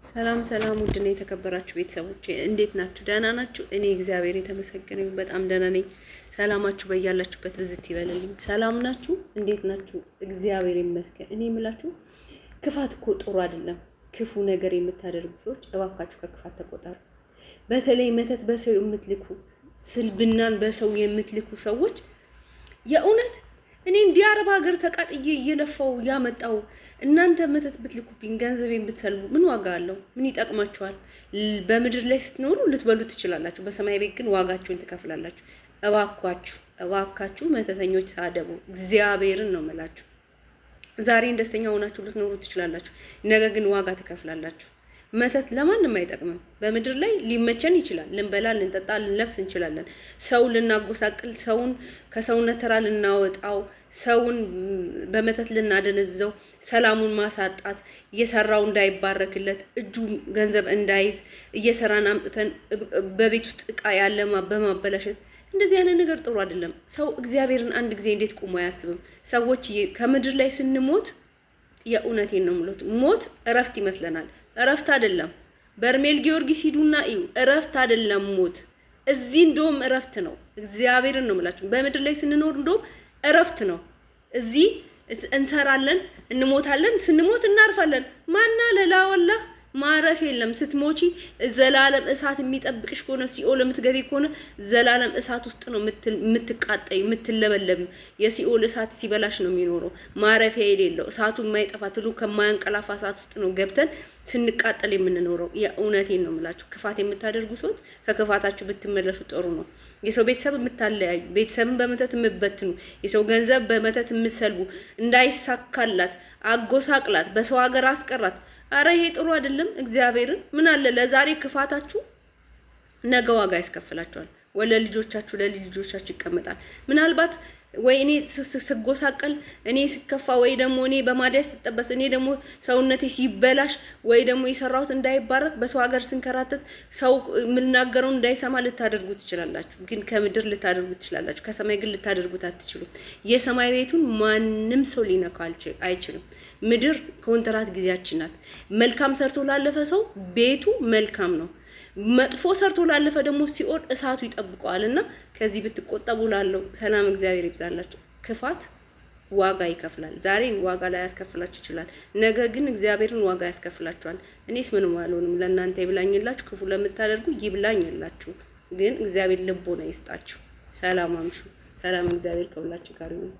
ሰላም ሰላም ውድና የተከበራችሁ ቤተሰቦች እንዴት ናችሁ? ደህና ናችሁ? እኔ እግዚአብሔር የተመሰገነ ይሁን በጣም ደህና ነኝ። ሰላማችሁ በያላችሁበት ብዝት ይበልልኝ። ሰላም ናችሁ? እንዴት ናችሁ? እግዚአብሔር ይመስገን። እኔ የምላችሁ ክፋት እኮ ጥሩ አይደለም። ክፉ ነገር የምታደርጉ ሰዎች እባካችሁ ከክፋት ተቆጠሩ። በተለይ መተት በሰው የምትልኩ ስልብናን በሰው የምትልኩ ሰዎች የእውነት እኔ እንዲህ አረብ ሀገር ተቃጥዬ እየለፋው ያመጣው እናንተ መተት ብትልኩብኝ ገንዘቤን ብትሰልቡ ምን ዋጋ አለው? ምን ይጠቅማችኋል? በምድር ላይ ስትኖሩ ልትበሉ ትችላላችሁ፣ በሰማይ ቤት ግን ዋጋችሁን ትከፍላላችሁ። እባካችሁ መተተኞች ሳደቡ እግዚአብሔርን ነው የምላችሁ። ዛሬን ደስተኛ ሆናችሁ ልትኖሩ ትችላላችሁ፣ ነገ ግን ዋጋ ትከፍላላችሁ። መተት ለማንም አይጠቅምም። በምድር ላይ ሊመቸን ይችላል፣ ልንበላ፣ ልንጠጣ፣ ልንለብስ እንችላለን። ሰው ልናጎሳቅል፣ ሰውን ከሰውነት ተራ ልናወጣው፣ ሰውን በመተት ልናደነዘው፣ ሰላሙን ማሳጣት፣ እየሰራው እንዳይባረክለት፣ እጁ ገንዘብ እንዳይዝ እየሰራን አምጥተን በቤት ውስጥ እቃ ያለ በማበላሸት እንደዚህ አይነት ነገር ጥሩ አይደለም። ሰው እግዚአብሔርን አንድ ጊዜ እንዴት ቆሞ አያስብም? ሰዎች ከምድር ላይ ስንሞት የእውነቴን ነው የምሉት፣ ሞት እረፍት ይመስለናል። እረፍት አይደለም። በርሜል ጊዮርጊስ ሂዱና እዩ። እረፍት አይደለም ሞት። እዚህ እንደውም እረፍት ነው። እግዚአብሔርን ነው የምላችሁ። በምድር ላይ ስንኖር እንደውም እረፍት ነው። እዚህ እንሰራለን፣ እንሞታለን፣ ስንሞት እናርፋለን። ማና ለላወላ ማረፍ የለም። ስትሞቺ ዘላለም እሳት የሚጠብቅሽ ከሆነ ሲኦል የምትገቢ ከሆነ ዘላለም እሳት ውስጥ ነው የምትቃጠዩ፣ የምትለበለቢው። የሲኦል እሳት ሲበላሽ ነው የሚኖረው፣ ማረፊያ የሌለው እሳቱ የማይጠፋ ትሉ ከማያንቀላፋ እሳት ውስጥ ነው ገብተን ስንቃጠል የምንኖረው። የእውነቴን ነው የምላችሁ። ክፋት የምታደርጉ ሰዎች ከክፋታችሁ ብትመለሱ ጥሩ ነው። የሰው ቤተሰብ የምታለያዩ፣ ቤተሰብን በመተት የምትበትኑ፣ የሰው ገንዘብ በመተት የምትሰልቡ፣ እንዳይሳካላት አጎሳቅላት፣ በሰው ሀገር አስቀራት። አረ ይሄ ጥሩ አይደለም። እግዚአብሔርን ምን አለ ለዛሬ ክፋታችሁ ነገ ዋጋ ያስከፍላችኋል። ወለ ልጆቻችሁ ለልጆቻችሁ ይቀመጣል። ምናልባት ወይ እኔ ስጎሳቀል፣ እኔ ስከፋ፣ ወይ ደግሞ እኔ በማዲያ ስጠበስ፣ እኔ ደግሞ ሰውነቴ ሲበላሽ፣ ወይ ደግሞ የሰራሁት እንዳይባረክ በሰው ሀገር ስንከራተት ሰው የምናገረውን እንዳይሰማ ልታደርጉ ትችላላችሁ። ግን ከምድር ልታደርጉ ትችላላችሁ፣ ከሰማይ ግን ልታደርጉት አትችሉም። የሰማይ ቤቱን ማንም ሰው ሊነካው አይችልም። ምድር ኮንትራት ጊዜያችን ናት። መልካም ሰርቶ ላለፈ ሰው ቤቱ መልካም ነው። መጥፎ ሰርቶ ላለፈ ደግሞ ሲኦል እሳቱ ይጠብቀዋልና ከዚህ ብትቆጠቡ ላለው ሰላም እግዚአብሔር ይብዛላችሁ። ክፋት ዋጋ ይከፍላል። ዛሬን ዋጋ ላይ ያስከፍላችሁ ይችላል፣ ነገ ግን እግዚአብሔርን ዋጋ ያስከፍላችኋል። እኔስ ምንም አልሆንም። ለእናንተ ይብላኝላችሁ፣ ክፉ ለምታደርጉ ይብላኝላችሁ። ግን እግዚአብሔር ልቦና ይስጣችሁ። ሰላም አምሹ። ሰላም እግዚአብሔር ከሁላችሁ ጋር ይሁን።